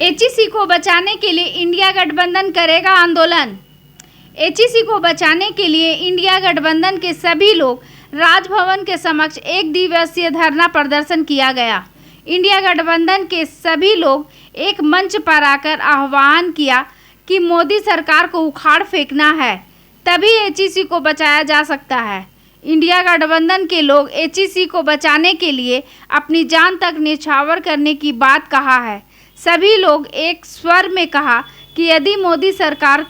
HEC को बचाने के लिए इंडिया गठबंधन करेगा आंदोलन। एचईसी को बचाने के लिए इंडिया गठबंधन के सभी लोग राजभवन के समक्ष एक दिवसीय धरना प्रदर्शन किया गया। इंडिया गठबंधन के सभी लोग एक मंच पर आकर आह्वान किया कि मोदी सरकार को उखाड़ फेंकना है, तभी एचईसी को बचाया जा सकता है। इंडिया गठबंधन के लोग एचईसी को बचाने के लिए अपनी जान तक न्यौछावर करने की बात कहा है। सभी लोग एक स्वर में कहा कि यदि मोदी सरकार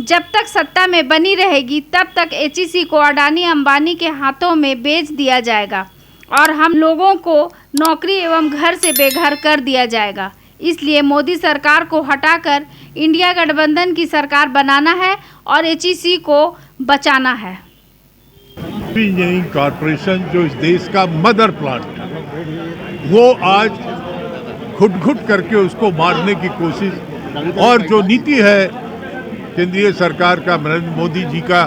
जब तक सत्ता में बनी रहेगी तब तक एचईसी को अडानी अंबानी के हाथों में बेच दिया जाएगा और हम लोगों को नौकरी एवं घर से बेघर कर दिया जाएगा। इसलिए मोदी सरकार को हटाकर इंडिया गठबंधन की सरकार बनाना है और एचईसी को बचाना है। इंजीनियरिंग कॉरपोरेशन जो इस देश का मदर प्लांट है, वो आज घुट-घुट करके उसको मारने की कोशिश, और जो नीति है केंद्रीय सरकार का, नरेंद्र मोदी जी का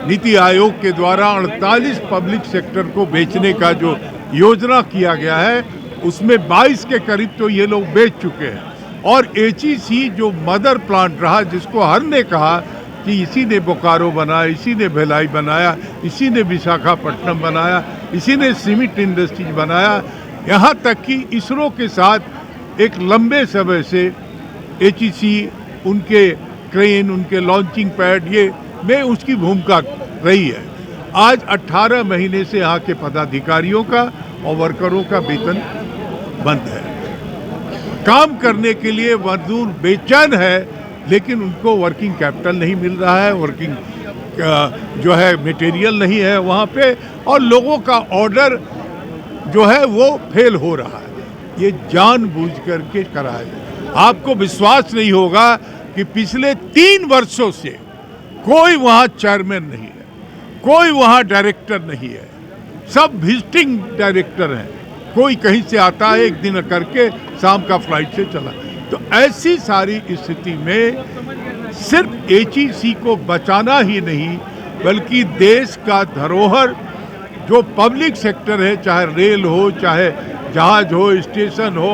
नीति आयोग के द्वारा 48 पब्लिक सेक्टर को बेचने का जो योजना किया गया है, उसमें 22 के करीब तो ये लोग बेच चुके हैं। और एचईसी जो मदर प्लांट रहा, जिसको हर ने कहा कि इसी ने बोकारो बनाया, इसी ने भिलाई बनाया, इसी ने विशाखापट्टनम बनाया, इसी ने सीमेंट इंडस्ट्रीज बनाया, यहाँ तक कि इसरो के साथ एक लंबे समय से एचईसी, उनके क्रेन, उनके लॉन्चिंग पैड, ये में उसकी भूमिका रही है। आज 18 महीने से यहाँ के पदाधिकारियों का और वर्करों का वेतन बंद है। काम करने के लिए मजदूर बेचैन है, लेकिन उनको वर्किंग कैपिटल नहीं मिल रहा है, वर्किंग जो है मटेरियल नहीं है वहाँ पे, और लोगों का ऑर्डर जो है वो फेल हो रहा है। ये जानबूझ करके करा है। आपको विश्वास नहीं होगा कि पिछले 3 वर्षों से कोई वहाँ चेयरमैन नहीं है, कोई वहाँ डायरेक्टर नहीं है, सब विजिटिंग डायरेक्टर हैं। कोई कहीं से आता है, एक दिन करके शाम का फ्लाइट से चला। तो ऐसी सारी स्थिति में सिर्फ एचईसी को बचाना ही नहीं, बल्कि देश का धरोहर जो पब्लिक सेक्टर है, चाहे रेल हो, चाहे जहाज हो, स्टेशन हो,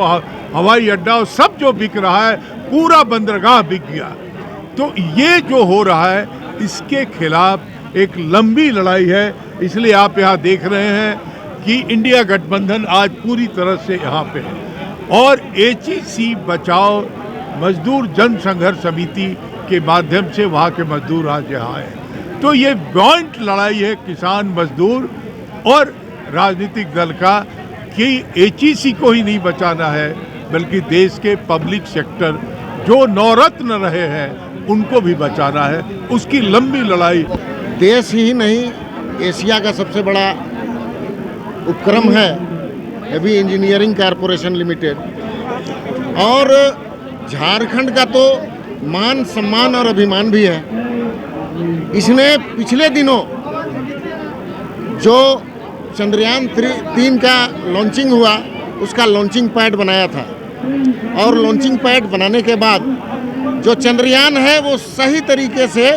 हवाई अड्डा हो, सब जो बिक रहा है, पूरा बंदरगाह बिक गया। तो ये जो हो रहा है, इसके खिलाफ एक लंबी लड़ाई है। इसलिए आप यहाँ देख रहे हैं कि इंडिया गठबंधन आज पूरी तरह से यहाँ पे है, और एचईसी बचाओ मजदूर जन संघर्ष समिति के माध्यम से वहाँ के मजदूर आज यहाँ आए। तो ये जॉइंट लड़ाई है किसान, मजदूर और राजनीतिक दल का, कि एचईसी को ही नहीं बचाना है, बल्कि देश के पब्लिक सेक्टर जो नवरत्न रहे हैं उनको भी बचाना है। उसकी लंबी लड़ाई। देश ही नहीं, एशिया का सबसे बड़ा उपक्रम है हेवी इंजीनियरिंग कॉरपोरेशन लिमिटेड, और झारखंड का तो मान सम्मान और अभिमान भी है। इसने पिछले दिनों जो चंद्रयान 3 का लॉन्चिंग हुआ, उसका लॉन्चिंग पैड बनाया था, और लॉन्चिंग पैड बनाने के बाद जो चंद्रयान है वो सही तरीके से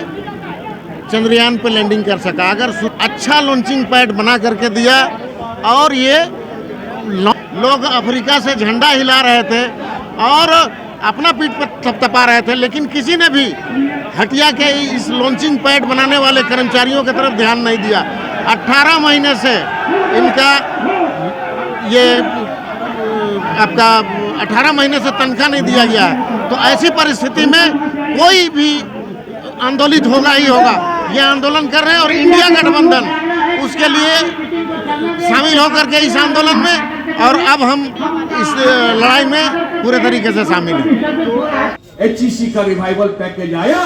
चंद्रयान पर लैंडिंग कर सका। अगर अच्छा लॉन्चिंग पैड बना करके दिया, और ये लोग अफ्रीका से झंडा हिला रहे थे और अपना पीठ पर थपथपा रहे थे, लेकिन किसी ने भी हटिया के इस लॉन्चिंग पैड बनाने वाले कर्मचारियों की तरफ ध्यान नहीं दिया। 18 महीने से इनका ये आपका 18 महीने से तनख्वाह नहीं दिया गया है। तो ऐसी परिस्थिति में कोई भी आंदोलित होगा ही होगा। ये आंदोलन कर रहे हैं, और इंडिया गठबंधन उसके लिए शामिल होकर के इस आंदोलन में, और अब हम इस लड़ाई में पूरे तरीके से शामिल हैं। एचईसी का रिवाइवल पैकेज आया,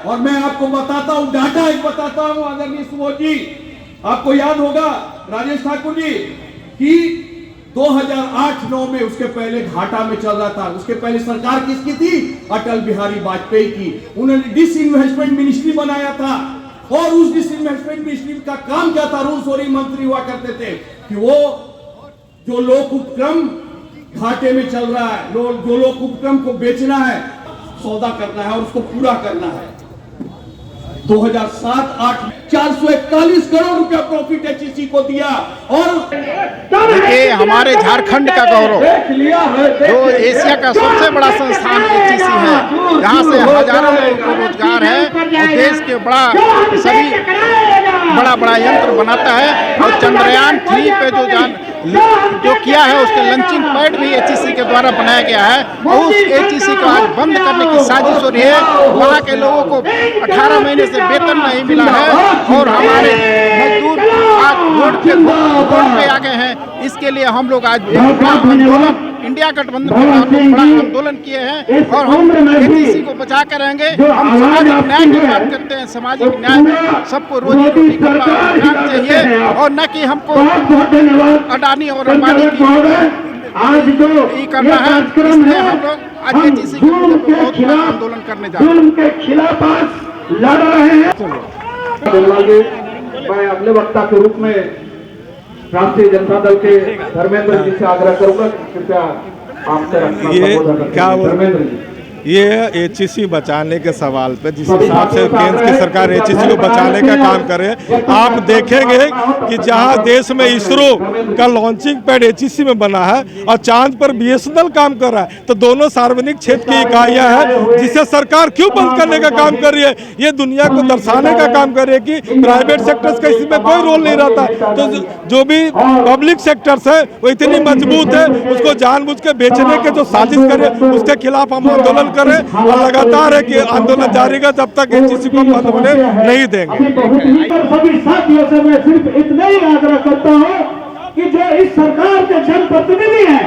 और मैं आपको बताता हूँ, डाटा एक बताता हूँ आदरणीय सुबोध जी, आपको याद होगा राजेश ठाकुर जी कि 2008-9 में, उसके पहले घाटा में चल रहा था। उसके पहले सरकार किसकी थी? अटल बिहारी वाजपेयी की। उन्होंने डिसइन्वेस्टमेंट मिनिस्ट्री बनाया था, और उस डिसइन्वेस्टमेंट मिनिस्ट्री का काम क्या था? रूल्स और मंत्री हुआ करते थे कि वो जो लोक उपक्रम घाटे में चल रहा है, जो लोक उपक्रम को बेचना है, सौदा करना है और उसको पूरा करना है। 2007-8 441 करोड़ रुपया प्रॉफिट एचईसी को दिया। और देखिए, हमारे झारखंड का गौरव, जो एशिया का सबसे बड़ा संस्थान एचईसी है, यहाँ से हजारों लोगों को रोजगार है और देश के सभी बड़ा यंत्र बनाता है। और चंद्रयान 3 पे जो किया है उसके लंचिंग पैड भी एचईसी के द्वारा बनाया गया है। और उस एचईसी को आज बंद करने की साजिश हो रही है। वहाँ के लोगों को 18 महीने से वेतन नहीं मिला है और हमारे मजदूर आज रोड पे आ गए हैं। इसके लिए हम लोग आज आंदोलन, इंडिया गठबंधन के हम लोग बड़ा आंदोलन किए हैं और हम एचईसी को बचा कर रहेंगे। हम सामाजिक न्याय की बात करते हैं, सामाजिक न्याय, सबको रोजी रोटी का अधिकार चाहिए और न कि हमको अडानी और अंबानी की करना है। इसलिए हम लोग आज एचईसी के बहुत बड़ा आंदोलन करने जा रहे हैं। खिलाफ आज लड़ रहे हैं। मैं अगले वक्ता के रूप में राष्ट्रीय जनता दल के धर्मेंद्र जी से आग्रह करूंगा, कृपया आपसे धर्मेंद्र जी। ये एचईसी बचाने के सवाल पे जिस हिसाब से केंद्र की सरकार एचईसी को बचाने का काम करे, आप देखेंगे कि जहां देश में इसरो का लॉन्चिंग पैड एचईसी में बना है और चांद पर बीएसएनएल काम कर रहा है, तो दोनों सार्वजनिक क्षेत्र की इकाइयां हैं जिसे सरकार क्यों बंद करने का काम कर रही है। ये दुनिया को दर्शाने का काम कर रही है कि प्राइवेट सेक्टर्स का इसमें कोई रोल नहीं रहता। तो जो भी पब्लिक सेक्टर्स है वो इतनी मजबूत है, उसको जानबूझ के बेचने के जो साजिश करे उसके खिलाफ हम आंदोलन करें और लगातार है कि आंदोलन जारी रहेगा जब तक एचईसी को बंद होने नहीं देंगे। सभी साथियों से मैं सिर्फ इतना ही आग्रह करता हूं कि जो इस सरकार के जनप्रतिनिधि हैं,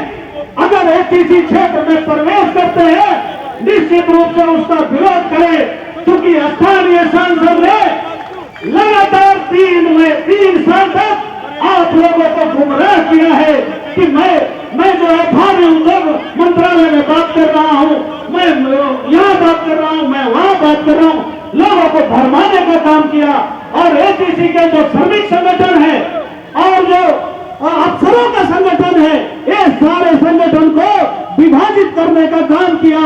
अगर एचईसी क्षेत्र में प्रवेश करते हैं निश्चित रूप से उसका विरोध करें, क्योंकि स्थानीय सांसद ने लगातार 3 साल तक आप लोगों को गुमराह किया है कि मैं जो है भावी उद्योग मंत्रालय में बात कर रहा हूं, मैं यहाँ बात कर रहा हूं, मैं वहां बात कर रहा हूं, लोगों को भरमाने का काम किया। और एचईसी के जो श्रमिक संगठन है और जो अफसरों का संगठन है, ये सारे संगठन को विभाजित करने का काम किया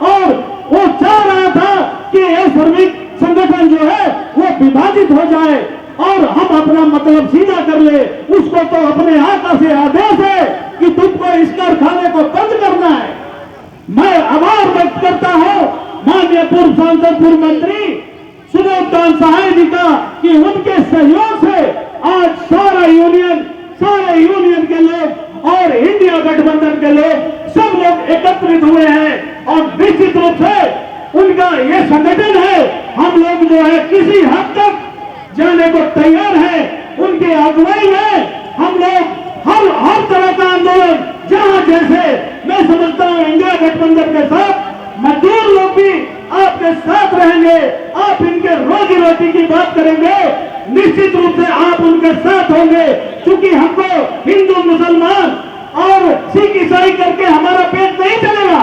और वो चाह रहा था कि ये श्रमिक संगठन जो है वो विभाजित हो जाए और हम अपना मतलब सीधा कर ले। उसको तो अपने हाथ से आदेश है कि तुमको इस कारखाने को बंद करना है। मैं आभार व्यक्त करता हूं माननीय पूर्व सांसद, पूर्व मंत्री सुबोध दान सहाय जी का कि उनके सहयोग से आज सारे यूनियन के लोग और इंडिया गठबंधन के लोग सब लोग एकत्रित हुए हैं और निश्चित रूप से उनका ये संगठन है। हम लोग जो है किसी हद तक जाने को तैयार है, उनकी अगुवाई में हम लोग हर तरह का आंदोलन, जहां जैसे मैं समझता हूं इंडिया गठबंधन के साथ मजदूर लोग भी आपके साथ रहेंगे, आप इनके रोजी रोटी की बात करेंगे, निश्चित रूप से आप उनके साथ होंगे। क्योंकि हमको हिंदू मुसलमान और सिख ईसाई करके हमारा पेट नहीं चलेगा।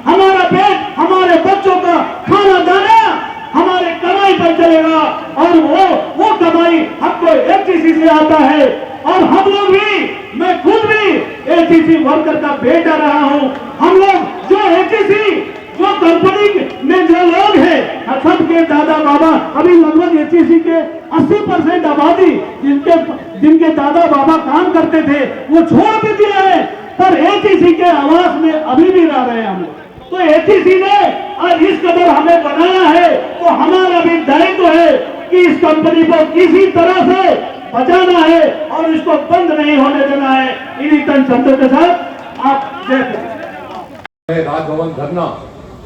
हमारा पेट हमारे बच्चों का खाना दाना हमारे कमाई पर चलेगा और वो कमाई हमको एचईसी से आता है। और हम लोग भी, मैं खुद भी एचईसी वर्कर का बेटा रहा हूं। हम लोग जो एचईसी जो कंपनी में जो लोग हैं, सबके दादा बाबा, अभी लगभग एचईसी के 80% आबादी जिनके दादा बाबा काम करते थे वो छोड़ भी दिए हैं, पर एचईसी के आवास में अभी भी रह रहे हैं हम लोग। तो एचईसी ने आज इस कदर हमें बनाया है, तो हमारा भी दायित्व है कि इस कंपनी को किसी तरह से बचाना है और इसको बंद नहीं होने देना है। इन्हीं तन शब्दों के साथ आप राजभवन धरना,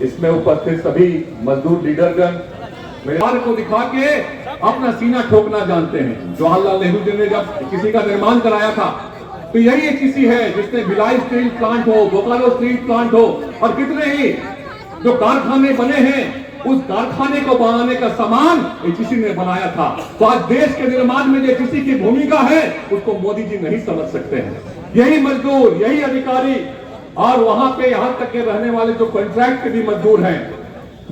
इसमें उपस्थित सभी मजदूर लीडरगण मेरे को दिखा के अपना सीना ठोकना जानते हैं। जवाहरलाल नेहरू जी ने जब किसी का निर्माण कराया था तो यही एचईसी है जिसने भिलाई स्टील प्लांट हो, बोकारो स्टील प्लांट हो और कितने ही जो कारखाने बने हैं, उस कारखाने को बनाने का सामान एचईसी ने बनाया था। तो आज देश के निर्माण में जो एचईसी की भूमिका है उसको मोदी जी नहीं समझ सकते हैं। यही मजदूर, यही अधिकारी और वहां पे यहां तक के रहने वाले जो कॉन्ट्रैक्ट के भी मजदूर हैं,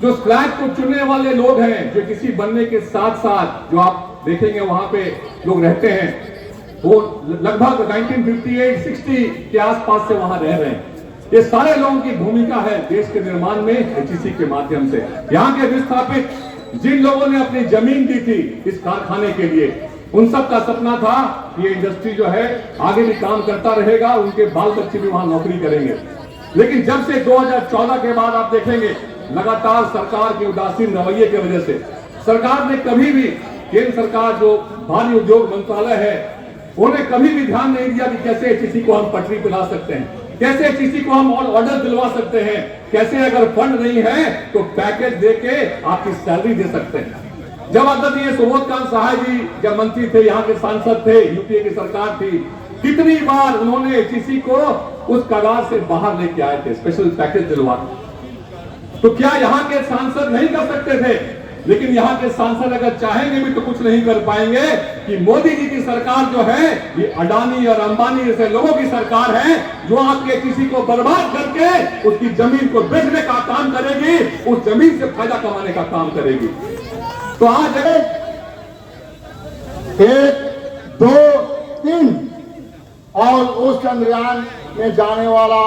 जो स्लैब को चुनने वाले लोग हैं, जो किसी बनने के साथ साथ जो आप देखेंगे वहां पे लोग रहते हैं, वो लगभग 1958-60 के आसपास से वहां रह रहे हैं। ये सारे लोगों की भूमिका है देश के निर्माण में एचईसी के माध्यम से। यहाँ के विस्थापित जिन लोगों ने अपनी जमीन दी थी इस कारखाने के लिए, उन सब का सपना था कि ये इंडस्ट्री जो है आगे भी काम करता रहेगा, उनके बाल बच्चे भी वहां नौकरी करेंगे। लेकिन जब से 2014 के बाद आप देखेंगे लगातार सरकार के उदासीन रवैये की वजह से सरकार ने कभी भी, केंद्र सरकार जो भारी उद्योग मंत्रालय है, उन्हें कभी भी ध्यान नहीं दिया कि कैसे एचईसी को हम पटरी पे ला सकते हैं, कैसे एचईसी को हम और ऑर्डर दिलवा सकते हैं, कैसे अगर फंड नहीं है तो पैकेज देके आपकी सैलरी दे सकते हैं। जब आदरणीय सुबोधकांत सहाय जी जब मंत्री थे, यहाँ के सांसद थे, यूपीए की सरकार थी, कितनी बार उन्होंने एचईसी को उस कगार से बाहर लेके आए थे, स्पेशल पैकेज दिलवा। तो क्या यहाँ के सांसद नहीं कर सकते थे? लेकिन यहाँ के सांसद अगर चाहेंगे भी तो कुछ नहीं कर पाएंगे कि मोदी जी की सरकार जो है ये अडानी और अंबानी जैसे लोगों की सरकार है, जो आपके किसी को बर्बाद करके उसकी जमीन को बेचने का काम करेगी, उस जमीन से फायदा कमाने का काम करेगी। तो आज 1, 2, 3 और उस चंद्रयान में जाने वाला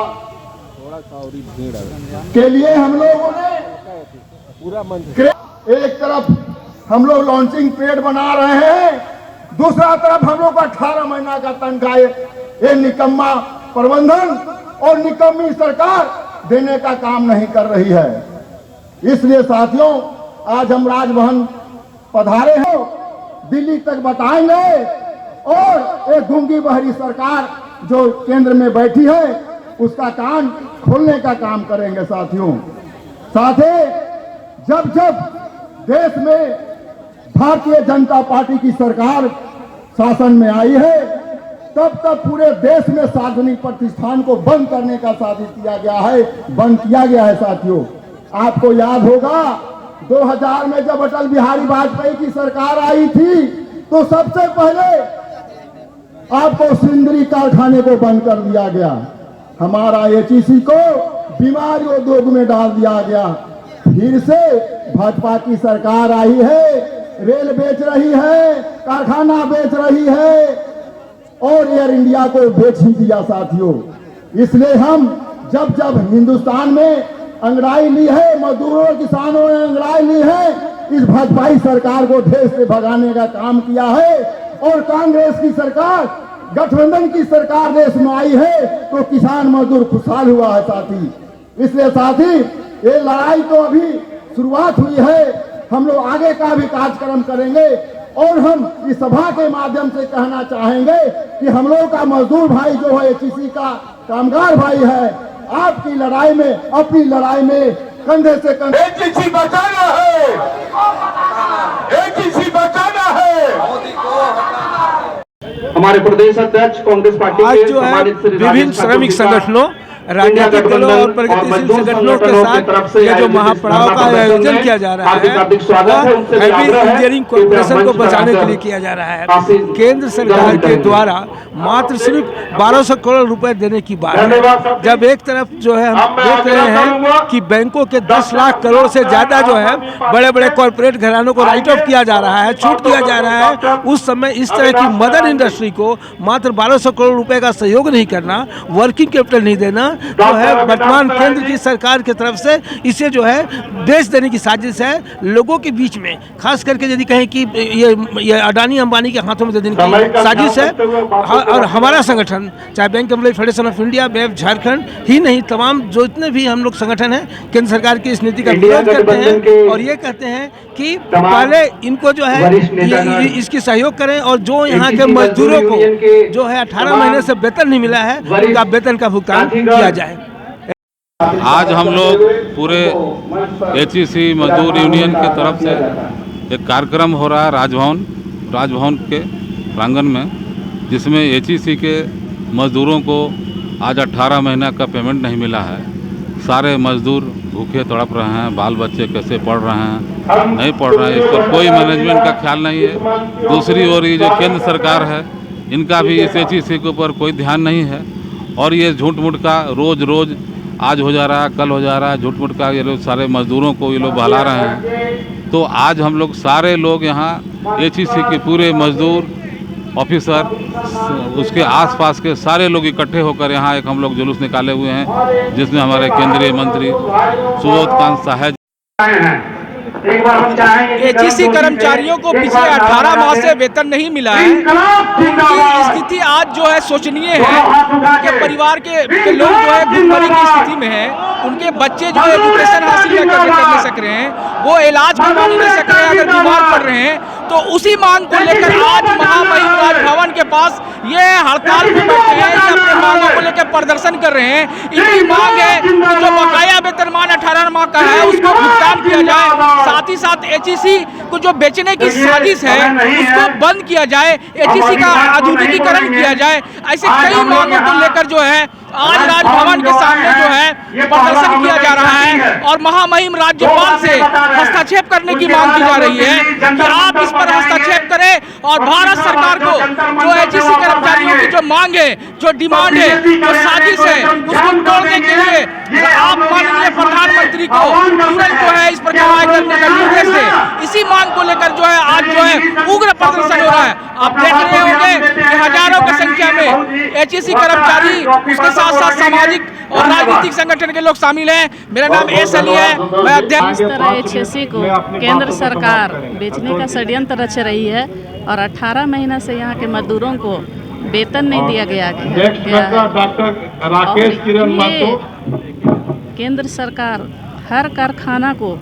के लिए हम लोगों ने एक तरफ हम लोग लॉन्चिंग पैड बना रहे हैं, दूसरा तरफ हम लोग 18 महीना का तनख्वाह ये निकम्मा प्रबंधन और निकम्मी सरकार देने का काम नहीं कर रही है। इसलिए साथियों, आज हम राजभवन पधारे हैं, दिल्ली तक बताएंगे और एक गूंगी बहरी सरकार जो केंद्र में बैठी है उसका कान खोलने का काम करेंगे। साथियों, साथ ही जब जब देश में भारतीय जनता पार्टी की सरकार शासन में आई है, तब तक पूरे देश में सार्वजनिक प्रतिष्ठान को बंद करने का साजिश किया गया है, बंद किया गया है। साथियों, आपको याद होगा 2000 में जब अटल बिहारी वाजपेयी की सरकार आई थी तो सबसे पहले आपको सिंदरी कारखाने को बंद कर दिया गया, हमारा एचईसी को बीमारी उद्योग में डाल दिया गया। फिर से भाजपा की सरकार आई है, रेल बेच रही है, कारखाना बेच रही है और एयर इंडिया को बेच ही दिया। साथियों, इसलिए हम जब जब हिंदुस्तान में अंगड़ाई ली है, मजदूरों और किसानों ने अंगड़ाई ली है, इस भाजपाई सरकार को देश से भगाने का काम किया है और कांग्रेस की सरकार, गठबंधन की सरकार देश में आई है तो किसान मजदूर खुशहाल हुआ है। साथी, इसलिए साथी, ये लड़ाई तो अभी शुरुआत हुई है, हम लोग आगे का भी कार्यक्रम करेंगे और हम इस सभा के माध्यम से कहना चाहेंगे कि हम लोग का मजदूर भाई जो है, एचईसी का कामगार भाई है, आपकी लड़ाई में, अपनी लड़ाई में कंधे से कंधे, एचईसी बचाना है, एचईसी बचाना है। हमारे प्रदेश अध्यक्ष कांग्रेस पार्टी आज के जो है विभिन्न श्रमिक संगठनों, राजनीतिक दलों और प्रगतिशील संगठनों के साथ ये जो महापड़ाव का आयोजन किया जा रहा है वह हैवी इंजीनियरिंग कॉर्पोरेशन को बचाने के लिए किया जा रहा है। केंद्र सरकार के द्वारा मात्र सिर्फ 1200 करोड़ रुपए देने की बात है, जब एक तरफ जो है हम देख रहे हैं कि बैंकों के 10 लाख करोड़ से ज्यादा जो है बड़े बड़े कॉर्पोरेट घरानों को राइट ऑफ किया जा रहा है, छूट दिया जा रहा है, उस समय इस तरह की मदर इंडस्ट्री को मात्र 1200 करोड़ रुपए का सहयोग नहीं करना, वर्किंग कैपिटल नहीं देना, जो है वर्तमान केंद्र की सरकार की तरफ से इसे जो है बेच देने की साजिश है लोगों के बीच में, खास करके यदि कहें कि ये अडानी अंबानी के हाथों में दे देने की साजिश है। और हमारा संगठन, चाहे bank employ federation of India, BEF Jharkhand ही नहीं, तमाम जो इतने भी हम लोग संगठन हैं, केंद्र सरकार की इस नीति का विरोध करते हैं और ये कहते हैं कि पहले इनको जो है इसकी सहयोग करें और जो यहाँ के मजदूरों को जो है 18 महीने से वेतन नहीं मिला है उनका वेतन का भुगतान किया जाए। आज हम लोग पूरे एचईसी मजदूर यूनियन के तरफ से एक कार्यक्रम हो रहा है राजभवन के प्रांगण में, जिसमें एचईसी के मजदूरों को आज 18 महीना का पेमेंट नहीं मिला है। सारे मजदूर भूखे तड़प रहे हैं, बाल बच्चे कैसे पढ़ रहे हैं, नहीं पढ़ रहे हैं, इस पर कोई मैनेजमेंट का ख्याल नहीं है। दूसरी ओर ये जो केंद्र सरकार है, इनका भी इस एचईसी के ऊपर कोई ध्यान नहीं है और ये झूठ मूठ का रोज आज हो जा रहा है, कल हो जा रहा है, झूठ मूठ का ये लोग सारे मजदूरों को ये लोग बहला रहे हैं। तो आज हम लोग सारे लोग यहाँ एचईसी के पूरे मजदूर, ऑफिसर, उसके आसपास के सारे लोग इकट्ठे होकर यहाँ एक हम लोग जुलूस निकाले हुए हैं, जिसमें हमारे केंद्रीय मंत्री सुबोधकांत सहाय एचईसी कर्मचारियों को पिछले 18 माह से वेतन नहीं मिला है। उनकी स्थिति आज जो है शोचनीय है। उनके परिवार के लोग जो है भुखमरी की स्थिति में है। उनके बच्चे जो एजुकेशन हासिल कर नहीं सक रहे हैं, वो इलाज करवा नहीं सक रहे हैं, अगर बीमार पड़ रहे हैं। तो उसी मांग को लेकर आज महामहिम राजभवन के पास ये हड़ताल पे बैठे हैं, ये अपने मांगों को लेकर प्रदर्शन कर रहे हैं। इनकी मांग है कि जो बकाया वेतनमान 18 माह का है उसको भुगतान किया जाए, साथ ही साथ एचईसी को जो बेचने की साजिश है उसको बंद किया जाए, एचईसी का आधुनिकीकरण किया जाए। ऐसे कई मांगों को लेकर जो है आज राजभवन के सामने जो है प्रदर्शन किया जा रहा है और महामहिम राज्यपाल से हस्तक्षेप करने की मांग की जा रही है कि आप इस पर हस्तक्षेप करें और भारत सरकार को जो एचईसी कर्मचारियों की जो मांग है, जो डिमांड है, जो साजिश है, उसको तोड़ने के लिए आप माननीय प्रधानमंत्री को तुरंत जो है इस पर कार्रवाई करने का निर्देश है। इसी मांग को लेकर जो है आज जो है उग्र प्रदर्शन हो रहा है। आप देख रहे होंगे कि हजारों की संख्या में एचईसी कर्मचारी, उसके साथ साथ सामाजिक और राजनीतिक संगठन के लोग शामिल हैं। मेरा नाम एस अली है, मैं अध्यक्ष। इस तरह एचईसी को केंद्र सरकार बेचने का षड्यंत्र रच रही है और 18 महीना से यहाँ के मजदूरों को वेतन नहीं दिया गया केंद्र सरकार हर कारखाना को,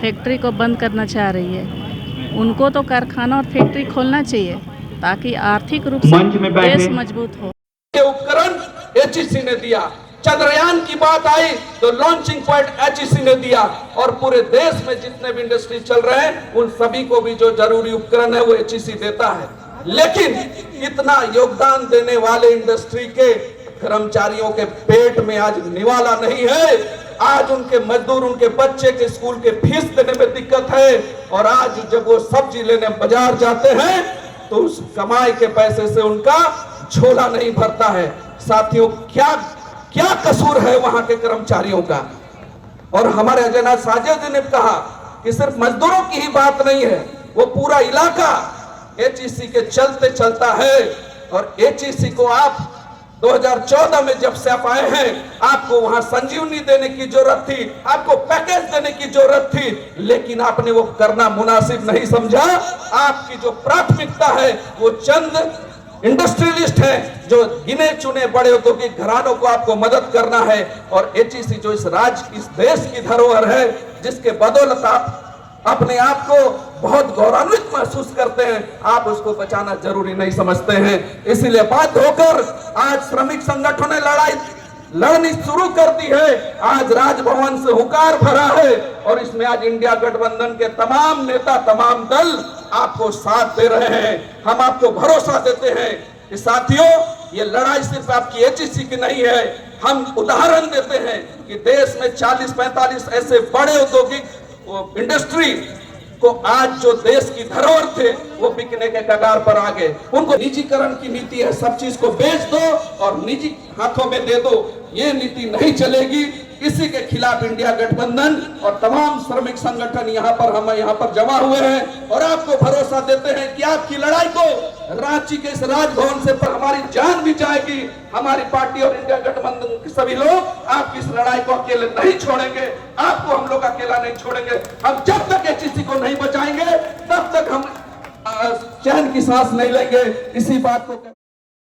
फैक्ट्री को बंद करना चाह रही है। उनको तो कारखाना और फैक्ट्री खोलना चाहिए ताकि आर्थिक रूप से देश मजबूत हो। उपकरण एचईसी ने दिया, चंद्रयान की बात आई तो लॉन्चिंग पॉइंट एचईसी ने दिया और पूरे देश में जितने भी इंडस्ट्री चल रहे हैं उन सभी को भी जो जरूरी उपकरण है वो एचईसी देता है। लेकिन इतना योगदान देने वाले इंडस्ट्री के कर्मचारियों के पेट में आज निवाला नहीं है। आज उनके मजदूर, उनके बच्चे के स्कूल के फीस देने में दिक्कत है और आज जब वो सब्जी लेने बाजार जाते हैं तो उस कमाई के पैसे से उनका झोला नहीं भरता है। साथियों, क्या कसूर है वहां के कर्मचारियों का? और हमारे अजय साजिद ने कहा कि सिर्फ मजदूरों की ही बात नहीं है, वो पूरा इलाका एचईसी के चलते चलता है। और एचईसी को आप 2014 में जब से आप आए हैं, आपको वहां संजीवनी देने की जरूरत थी, आपको पैकेज देने की जरूरत थी, लेकिन आपने वो करना मुनासिब नहीं समझा। आपकी जो प्राथमिकता है वो चंद इंडस्ट्रियलिस्ट हैं, जो गिने चुने बड़े औद्योगिक घरानों को आपको मदद करना है। और एचईसी जो इस देश की धरोहर है, जिसके बदौलत आप अपने आप को बहुत गौरवान्वित महसूस करते हैं, आप उसको बचाना जरूरी नहीं समझते हैं। इसलिए बाध्य होकर आज श्रमिक संगठनों ने लड़नी शुरू कर दी है। आज राजभवन से हुंकार भरा है और इसमें आज इंडिया गठबंधन के तमाम नेता, तमाम दल आपको साथ दे रहे हैं। हम आपको भरोसा देते हैं कि साथियों, ये लड़ाई सिर्फ आपकी एचईसी की नहीं है। हम उदाहरण देते हैं कि देश में 40-45 ऐसे बड़े औद्योगिक इंडस्ट्री को आज जो देश की धरोहर थे वो बिकने के कगार पर आ गए। उनको निजीकरण की नीति है, सब चीज को बेच दो और निजी हाथों में दे दो, ये नीति नहीं चलेगी। इसी के खिलाफ इंडिया गठबंधन और तमाम श्रमिक संगठन हम यहाँ पर जमा हुए हैं और आपको भरोसा देते हैं कि आपकी लड़ाई को रांची के इस राजभवन से पर हमारी जान भी जाएगी। हमारी पार्टी और इंडिया गठबंधन के सभी लोग आपकी इस लड़ाई को अकेले नहीं छोड़ेंगे, आपको हम लोग अकेला नहीं छोड़ेंगे। हम जब तक एचईसी को नहीं बचाएंगे तब तक हम चैन की सांस नहीं लेंगे। इसी बात को